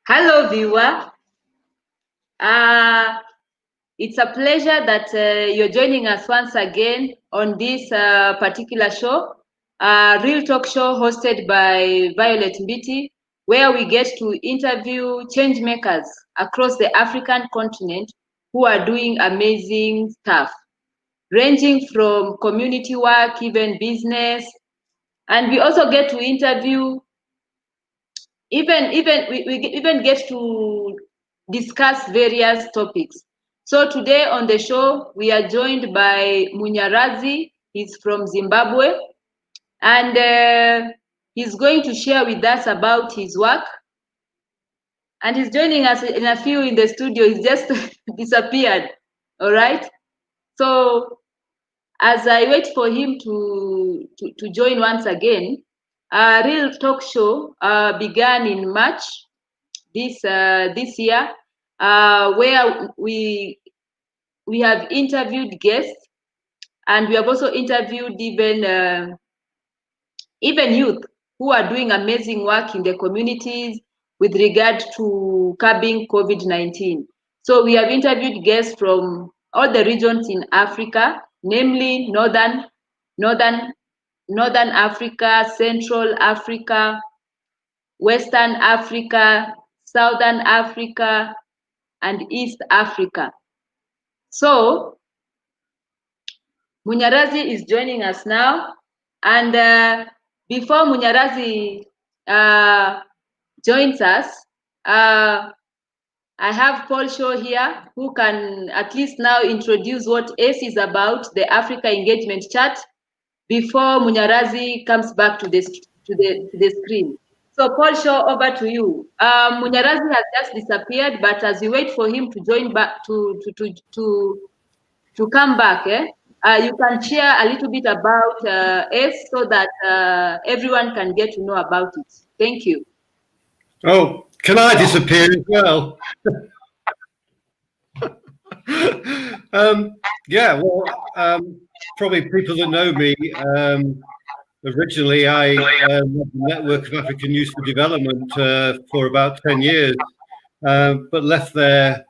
Hello, viewer. Uh, it's a pleasure that you're joining us once again on this particular show, Real Talk Show hosted by Violet Mbiti, where we get to interview change makers across the African continent who are doing amazing stuff, ranging from community work, even business. And we also get to interview we even get to discuss various topics. So today on the show, we are joined by Munyaradzi. He's from Zimbabwe, and he's going to share with us about his work. And he's joining us in a few in the studio. He's just disappeared. All right. So as I wait for him to join once again, Real Talk Show began in March this year, where we have interviewed guests, and we have also interviewed even youth who are doing amazing work in the communities with regard to curbing COVID-19. So we have interviewed guests from all the regions in Africa, namely Northern Africa, Central Africa, Western Africa, Southern Africa, and East Africa. So Munyaradzi is joining us now, and before Munyaradzi joins us, I have Paul Shaw here, who can at least now introduce what ACE is about, the Africa Engagement Chat, before Munyaradzi comes back to the screen. So Paul Shaw, over to you. Munyaradzi has just disappeared, but as we wait for him to join back to come back, you can share a little bit about ACE so that everyone can get to know about it. Thank you. Oh, can I disappear as well? Probably people that know me, originally I had the Network of African Youth for Development for about 10 years, but left there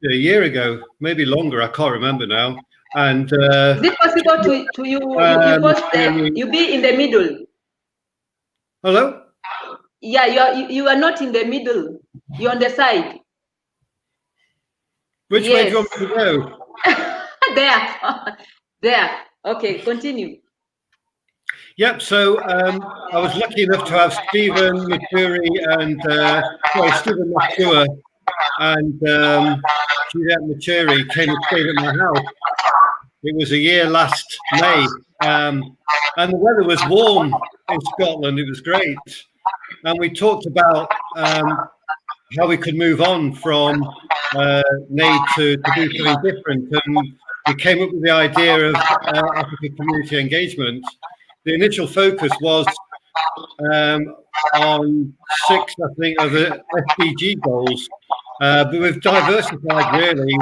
a year ago, maybe longer, I can't remember now. And is it possible to you be in the middle? Hello? Yeah, you are not in the middle. You're on the side. Which way do you want me to go? There. Okay, continue. Yep. So I was lucky enough to have Stephen Maturi and Stephen Matua and Juliette Maturi came and stayed at my house. It was a year last May, and the weather was warm in Scotland. It was great, and we talked about how we could move on from NAID to do something different, and we came up with the idea of Africa community engagement. The initial focus was on 6, I think, of the SDG goals, but we've diversified really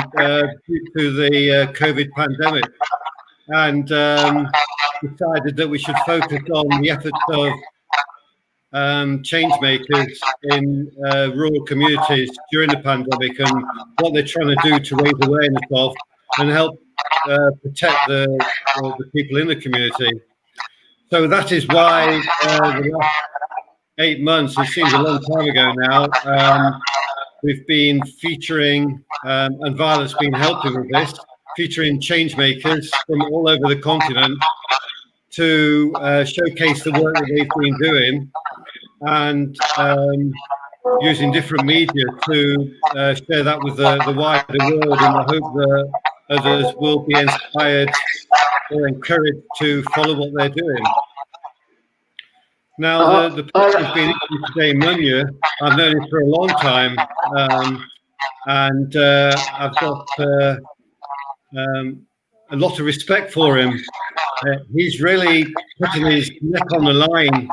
due to the COVID pandemic, and decided that we should focus on the efforts of change makers in rural communities during the pandemic and what they're trying to do to raise awareness of and help protect the people in the community. So that is why the last 8 months, it seems a long time ago now, we've been featuring, and Violet's been helping with this, featuring change makers from all over the continent to showcase the work that they've been doing and using different media to share that with the wider world in the hope that others will be inspired or encouraged to follow what they're doing. Now, the person who's been today, Munya, I've known him for a long time, and I've got a lot of respect for him. He's really putting his neck on the line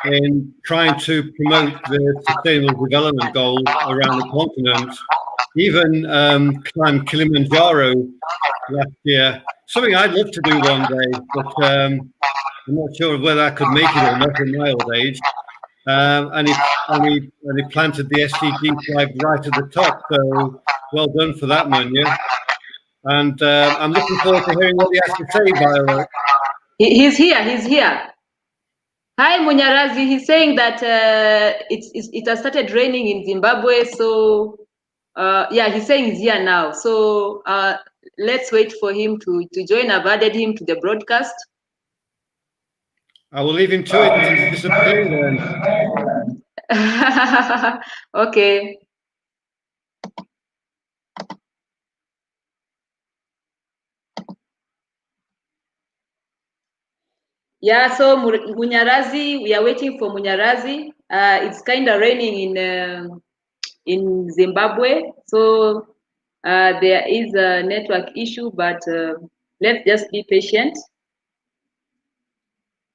in trying to promote the Sustainable Development Goals around the continent. Even climbed Kilimanjaro last year, something I'd love to do one day, but I'm not sure whether I could make it or not in my old age. and he planted the SDG flag right at the top. So well done for that, Munya. And I'm looking forward to hearing what he has to say, Violet. He's here. He's here. Hi, Munyaradzi. He's saying that it has started raining in Zimbabwe. So, yeah, he's saying he's here now. So let's wait for him to join. I've added him to the broadcast. I will leave him to it to disappear then. Okay. Yeah, so Munyaradzi, we are waiting for Munyaradzi. It's kind of raining in Zimbabwe, so there is a network issue, but let's just be patient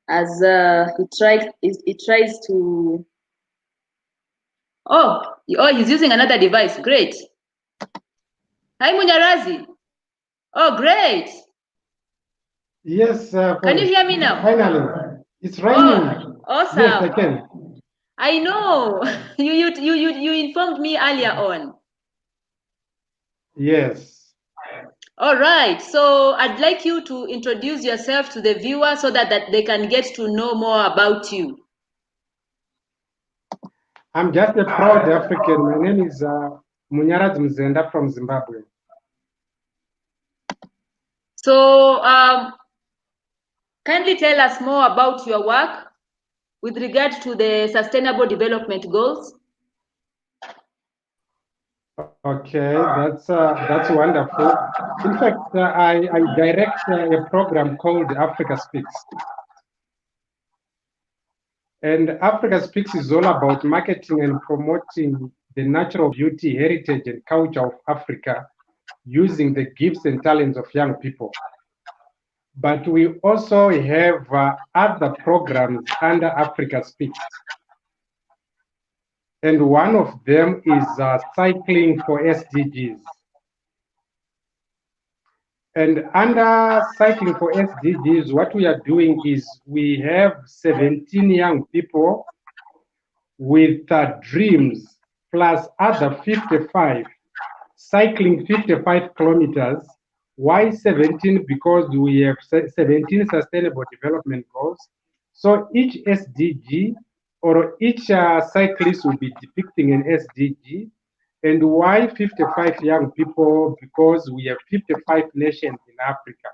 as he tries to. Oh, he's using another device. Great. Hi, Munyaradzi. Oh, great. Yes. Can you hear me now? Finally, it's raining. Oh, awesome. Yes, I can. I know. You informed me earlier on. Yes. All right. So I'd like you to introduce yourself to the viewer so that they can get to know more about you. I'm just a proud African. My name is Munyaradzi from Zimbabwe. So kindly tell us more about your work with regard to the Sustainable Development Goals. Okay, that's wonderful. In fact, I direct a program called Africa.I. And Africa.I is all about marketing and promoting the natural beauty, heritage, and culture of Africa using the gifts and talents of young people. But we also have other programs under Africa.I. And one of them is Cycling for SDGs. And under Cycling for SDGs, what we are doing is we have 17 young people with dreams plus other 55, cycling 55 kilometers. Why 17? Because we have 17 sustainable development goals. So each SDG or each cyclist will be depicting an SDG. And why 55 young people? Because we have 55 nations in Africa.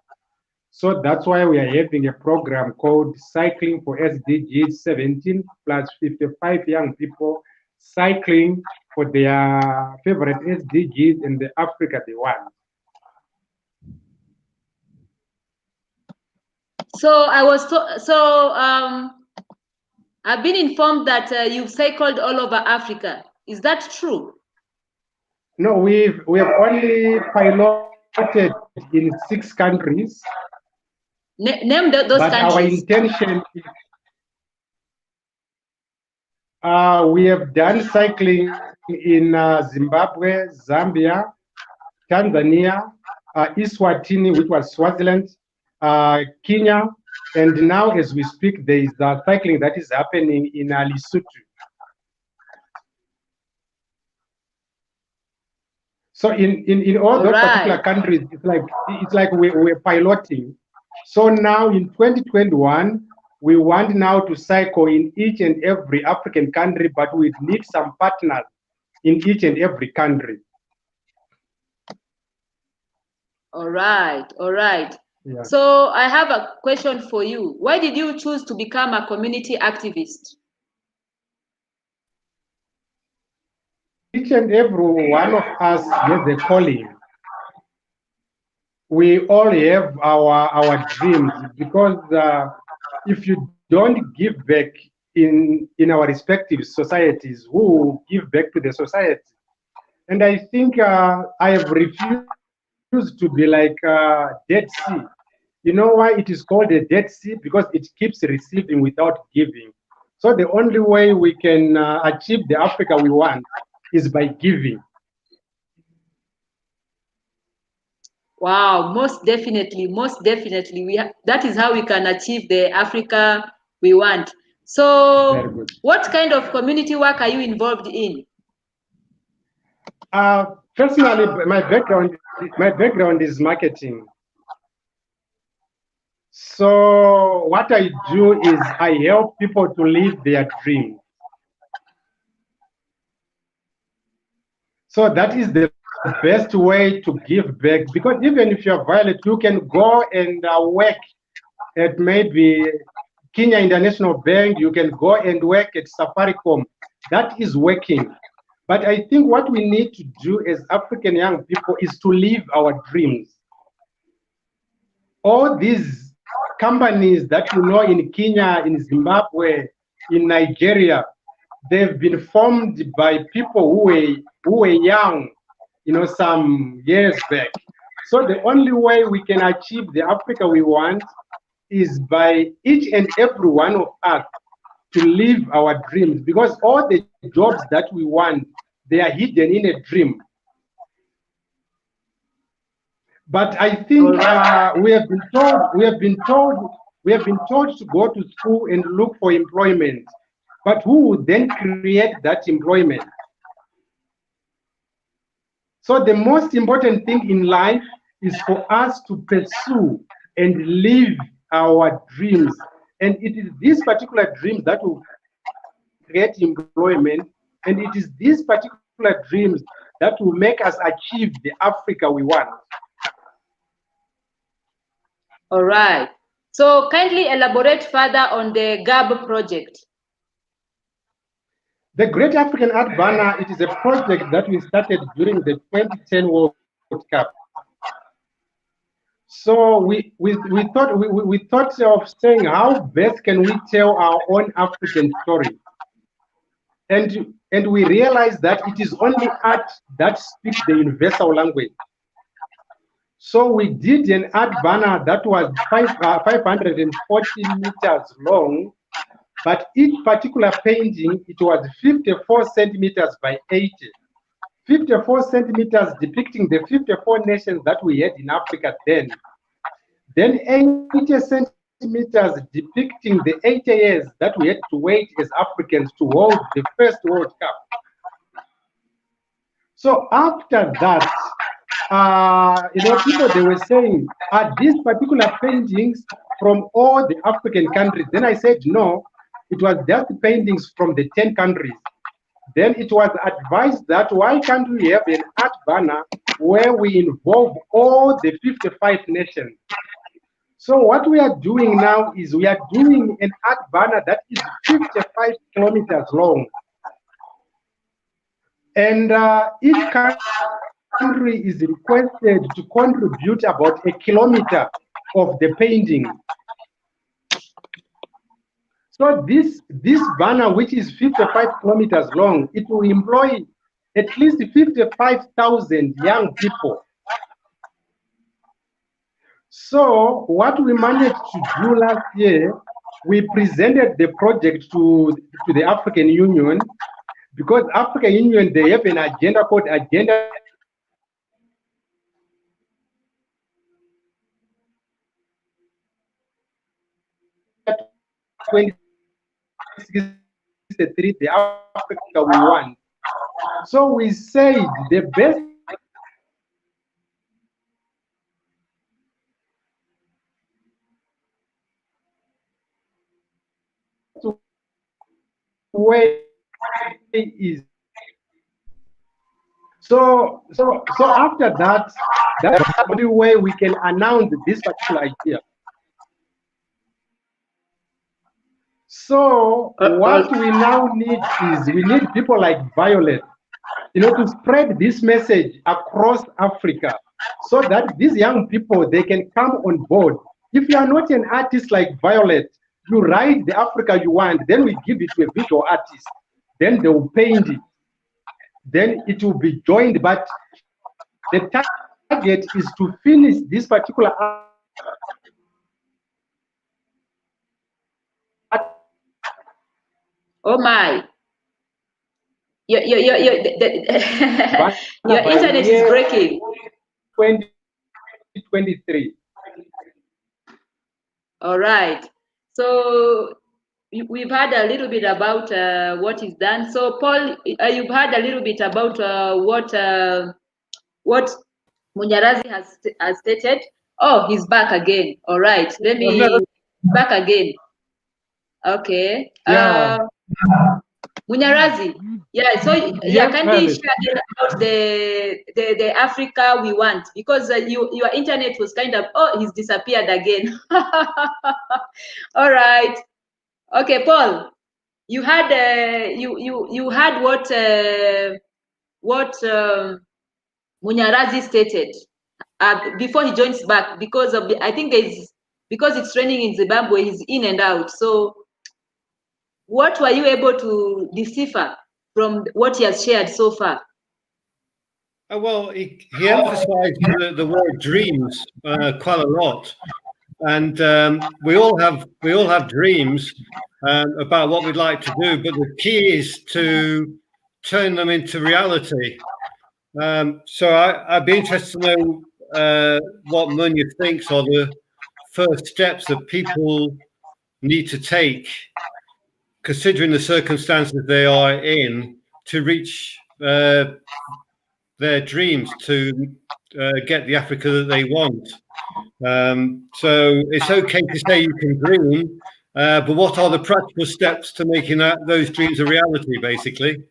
So that's why we are having a program called Cycling for SDGs, 17 plus 55 young people cycling for their favorite SDGs in the Africa they want. So I've been informed that you've cycled all over Africa. Is that true? No, we have only piloted in 6 countries. Name those but countries. Our intention is, we have done cycling in Zimbabwe, Zambia, Tanzania, Eswatini, which was Swaziland, Kenya, and now as we speak, there is cycling that is happening in Lesotho. So in all those particular countries, it's like we're piloting. So now in 2021, we want now to cycle in each and every African country, but we need some partners in each and every country. All right. Yeah. So I have a question for you. Why did you choose to become a community activist? Each and every one of us has a calling. We all have our dreams, because if you don't give back in our respective societies, who will give back to the society? And I think I have refused to be like Dead Sea. You know why it is called a Dead Sea? Because it keeps receiving without giving. So the only way we can achieve the Africa we want is by giving. Wow, most definitely. That is how we can achieve the Africa we want. So what kind of community work are you involved in? Personally, my background is marketing. So what I do is I help people to live their dreams. So that is the best way to give back, because even if you're violent, you can go and work at maybe Kenya International Bank, you can go and work at Safaricom. That is working. But I think what we need to do as African young people is to live our dreams. All these companies that you know in Kenya, in Zimbabwe, in Nigeria, they've been formed by people who were young, some years back. So the only way we can achieve the Africa we want is by each and every one of us to live our dreams, because all the jobs that we want, they are hidden in a dream. But I think we have been told to go to school and look for employment. But who would then create that employment? So the most important thing in life is for us to pursue and live our dreams. And it is these particular dreams that will create employment. And it is these particular dreams that will make us achieve the Africa we want. All right. So kindly elaborate further on the GAB project. The Great African Art Banner, it is a project that we started during the 2010 World Cup. So we thought of saying, how best can we tell our own African story? And we realized that it is only art that speaks the universal language. So we did an art banner that was 540 meters long, but each particular painting, it was 54 centimeters by 80. 54 centimeters depicting the 54 nations that we had in Africa then. Then 80 centimeters depicting the 80 years that we had to wait as Africans to hold the first World Cup. So after that, people, they were saying, are these particular paintings from all the African countries? Then I said, no, it was just paintings from the 10 countries. Then it was advised that why can't we have an art banner where we involve all the 55 nations? So what we are doing now is we are doing an art banner that is 55 kilometers long. And each country is requested to contribute about a kilometer of the painting. So this banner, which is 55 kilometers long, it will employ at least 55,000 young people. So what we managed to do last year, we presented the project to the African Union, because African Union, they have an agenda called Agenda 2063, the Africa we want. So we said the best way is so after that, that's the only way we can announce this particular idea. So what we now need is we need people like Violet, to spread this message across Africa, so that these young people, they can come on board. If you are not an artist like Violet, you write the Africa you want, then we give it to a visual artist, then they will paint it, then it will be joined. But the target is to finish this particular art. Oh my. Your internet is breaking. 2023. All right. So we've heard a little bit about what is done. So, Paul, you've heard a little bit about what Munyaradzi has stated. Oh, he's back again. All right, let me back again. Okay. Yeah. Munyaradzi. Yeah. So Yes, kindly Alice. share about the Africa we want, because your internet was kind of, oh, he's disappeared again. All right. Okay, Paul. You had you had what Munyaradzi stated before he joins back, because of I think because it's raining in Zimbabwe, he's in and out. So what were you able to decipher from what he has shared so far? Well, he emphasized the word dreams quite a lot, and we all have dreams about what we'd like to do, but the key is to turn them into reality. So I'd be interested to know what Munya thinks are the first steps that people need to take, considering the circumstances they are in, to reach their dreams, to get the Africa that they want. So it's okay to say you can dream, but what are the practical steps to making those dreams a reality, basically?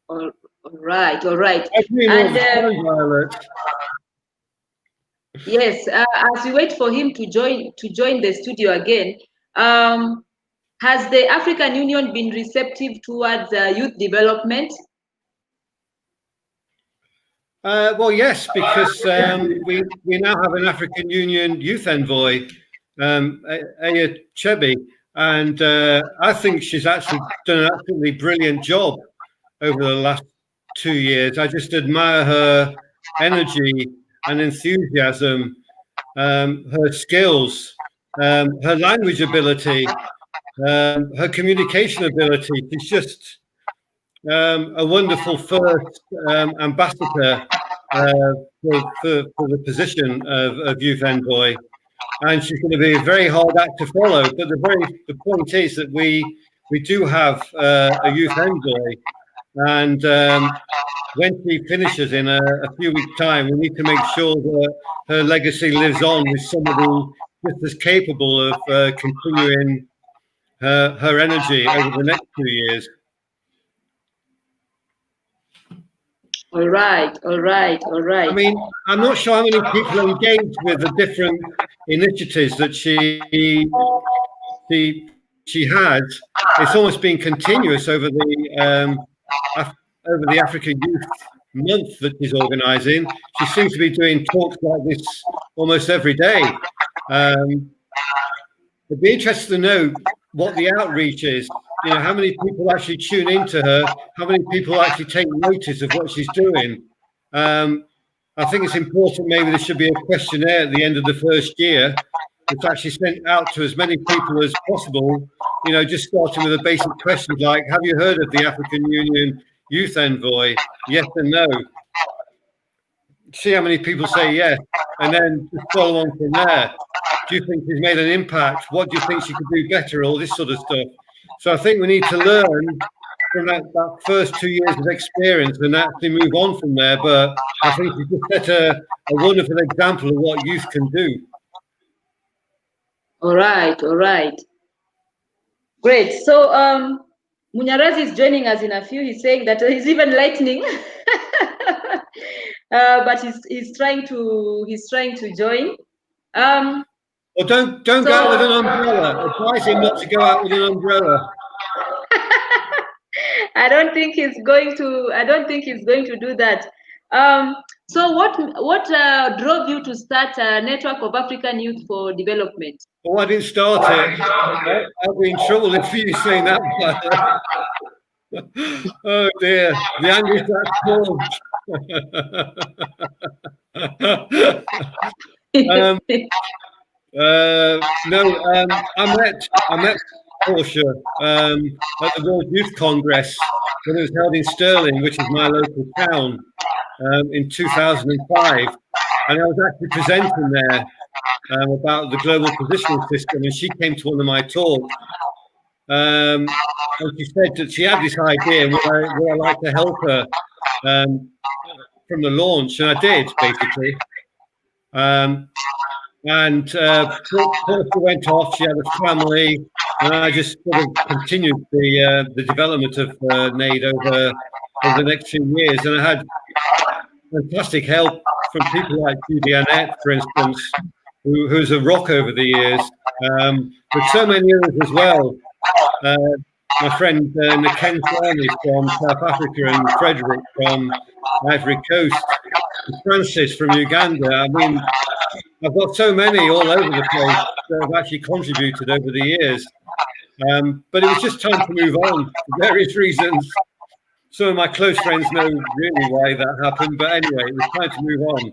All right. And yes, as we wait for him to join the studio again, has the African Union been receptive towards youth development? Well, yes, because we now have an African Union youth envoy, Aya Chebe, and I think she's actually done an absolutely brilliant job over the last 2 years. I just admire her energy and enthusiasm, her skills, her language ability, her communication ability. She's just a wonderful first ambassador for the position of youth envoy, and she's going to be a very hard act to follow. But the point is that we do have a youth envoy, and when she finishes in a few weeks' time, we need to make sure that her legacy lives on with somebody just as capable of continuing her energy over the next 2 years. All right. I mean, I'm not sure how many people engage with the different initiatives that she has. It's almost been continuous over the African Youth Month that she's organising. She seems to be doing talks like this almost every day. It'd be interesting to know what the outreach is. You know, how many people actually tune into her? How many people actually take notice of what she's doing? I think it's important. Maybe there should be a questionnaire at the end of the first year that's actually sent out to as many people as possible. You know, just starting with a basic question like, "Have you heard of the African Union Youth Envoy? Yes and no." See how many people say yes, and then just follow on from there. Do you think she's made an impact? What do you think she could do better? All this sort of stuff. So I think we need to learn from that first 2 years of experience and actually move on from there. But I think you just set a wonderful example of what youth can do. All right. Great. So Munyaradzi is joining us in a few. He's saying that he's even lightning, but he's trying to join. Well, don't go out with an umbrella. Advise him not to go out with an umbrella. I don't think he's going to do that. So what drove you to start a network of African Youth for Development? Oh, I didn't start it. I'll be in trouble if you say that. Oh dear, the angry I met Portia at the World Youth Congress when it was held in Stirling, which is my local town, in 2005. and I was actually presenting there about the global positioning system, and she came to one of my talks, and she said that she had this idea, and would I like to help her from the launch, and I did, basically. And she went off, she had a family, and I just sort of continued the development of NAID over the next few years. And I had fantastic help from people like Judy Annette, for instance, who's a rock over the years, but so many others as well. My friend Naken Swami from South Africa, and Frederick from Ivory Coast, and Francis from Uganda. I mean, I've got so many all over the place that have actually contributed over the years. But it was just time to move on for various reasons. Some of my close friends know really why that happened, but anyway, it was time to move on.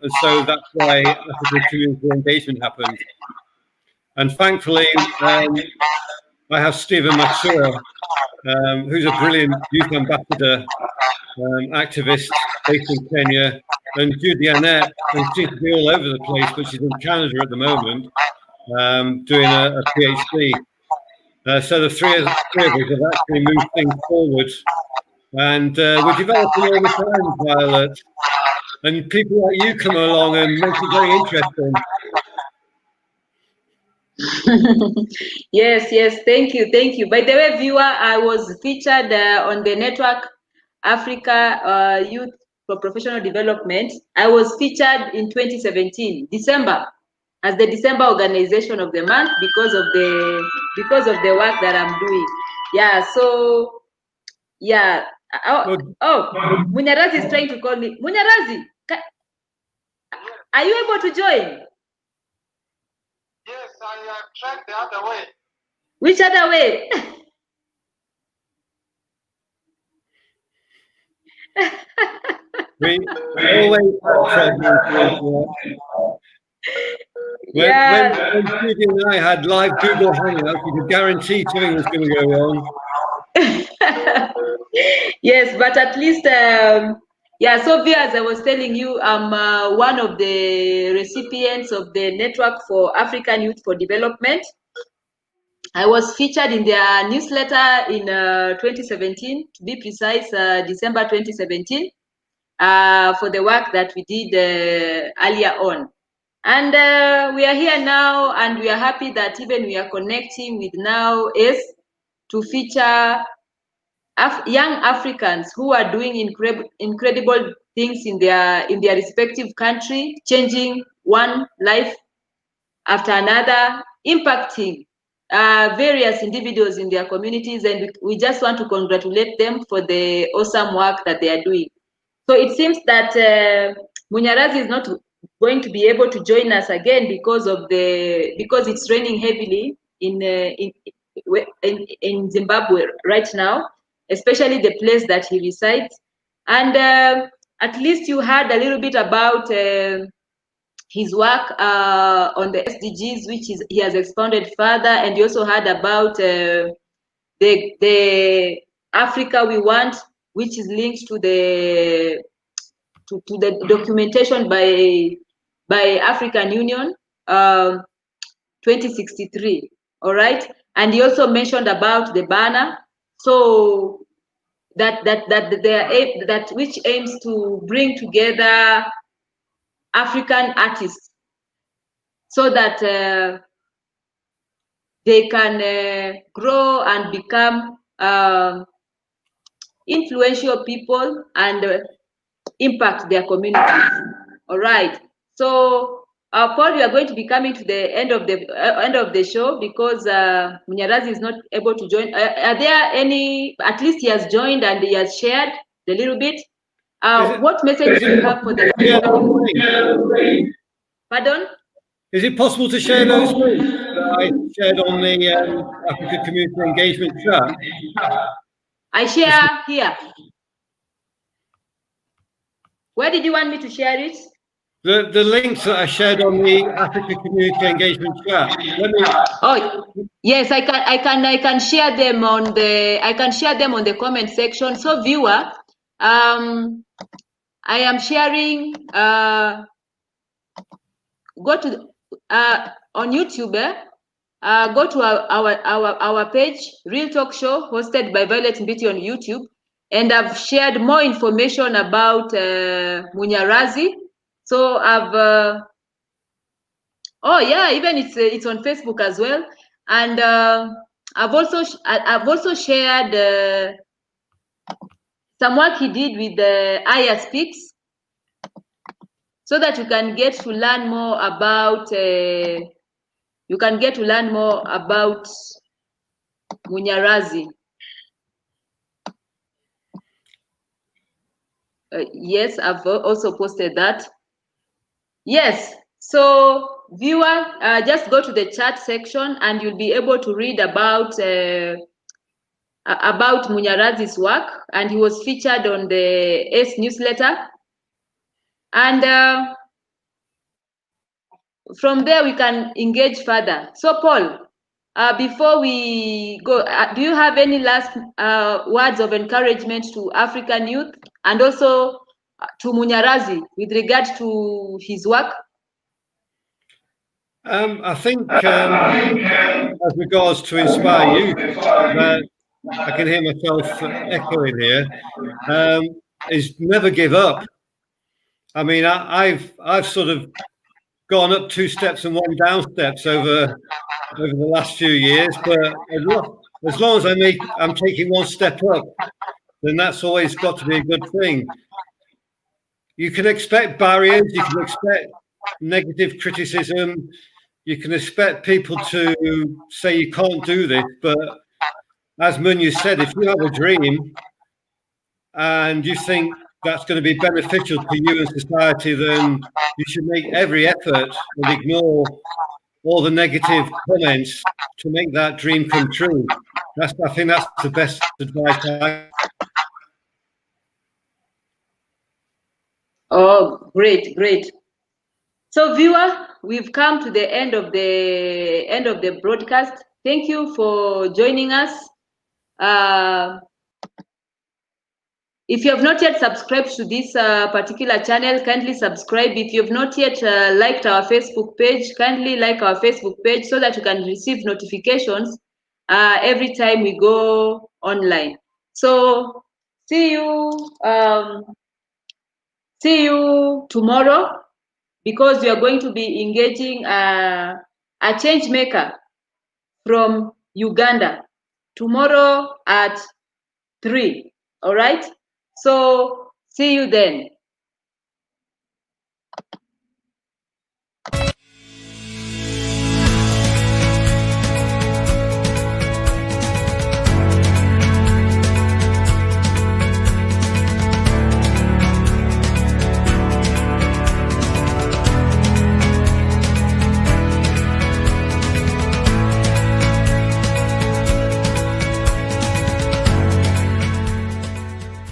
And so that's why African community engagement happened. And thankfully, I have Stephen Matsua, who's a brilliant youth ambassador, activist based in Kenya, and Judy Annette, who seems to be all over the place, but she's in Canada at the moment, doing a PhD. So the three of us have actually moved things forward, and we're developing all the time, Violet. And people like you come along and make it very interesting. Yes, thank you. By the way, viewer, I was featured on the network Africa Youth for Professional Development. I was featured in 2017, December, as the December organization of the month because of the work that I'm doing. Yeah, so yeah. Munyaradzi is trying to call me. Munyaradzi, are you able to join? Yes, I tried the other way. Which other way? We always have problems. When Judy and I had live Google Hangouts, you could guarantee something was going to go wrong. Yes, but at least, so viewers, I was telling you, I'm one of the recipients of the Network for African Youth for Development. I was featured in their newsletter in 2017, to be precise, December 2017, for the work that we did earlier on. And we are here now, and we are happy that even we are connecting with now is to feature young Africans who are doing incredible things in their respective country, changing one life after another, impacting various individuals in their communities, and we just want to congratulate them for the awesome work that they are doing. So it seems that Munyaradzi is not going to be able to join us again because it's raining heavily in Zimbabwe right now, especially the place that he resides. And at least you heard a little bit about his work on the SDGs, which he has expounded further, and you also heard about the Africa we want, which is linked to the documentation by African Union 2063. All right, and he also mentioned about the banner, so that which aims to bring together African artists so that they can grow and become influential people and impact their communities. All right. So Paul, we are going to be coming to the end of the show because Munyaradzi is not able to join. Are there any? At least he has joined and he has shared a little bit. What message do you have for the? Pardon? Is it possible to share those links that I shared on the Africa Community Engagement chat? I share here. Where did you want me to share it? The links that I shared on the Africa Community Engagement chat. Oh yes, I can share them on the comment section. So viewer, I am sharing. Go to on YouTube. Go to our page, Real Talk Show, hosted by Violet Mbiti on YouTube, and I've shared more information about Munyaradzi. So I've oh yeah, even it's on Facebook as well, and I've also shared some work he did with the Aya Speaks, so that you can get to learn more about Munyaradzi. Yes, I've also posted that. Yes, so viewer, just go to the chat section and you'll be able to read about Munyaradzi's work, and he was featured on the ACE newsletter. And from there we can engage further. So Paul, before we go, do you have any last words of encouragement to African youth and also to Munyaradzi with regard to his work? I think as regards to inspire youth, I can hear myself echoing here, is never give up. I mean, I've sort of gone up 2 steps and 1 down steps over the last few years, but as long as I'm taking 1 step up, then that's always got to be a good thing. You can expect barriers, you can expect negative criticism, you can expect people to say you can't do this, but as Munya said, if you have a dream and you think that's going to be beneficial to you and society, then you should make every effort and ignore all the negative comments to make that dream come true. I think that's the best advice. Oh, great. So viewer, we've come to the end of the broadcast. Thank you for joining us. If you have not yet subscribed to this particular channel, kindly subscribe. If you have not yet liked our Facebook page, kindly like our Facebook page so that you can receive notifications every time we go online. So see you tomorrow, because we are going to be engaging a change maker from Uganda tomorrow at 3. All right. So see you then.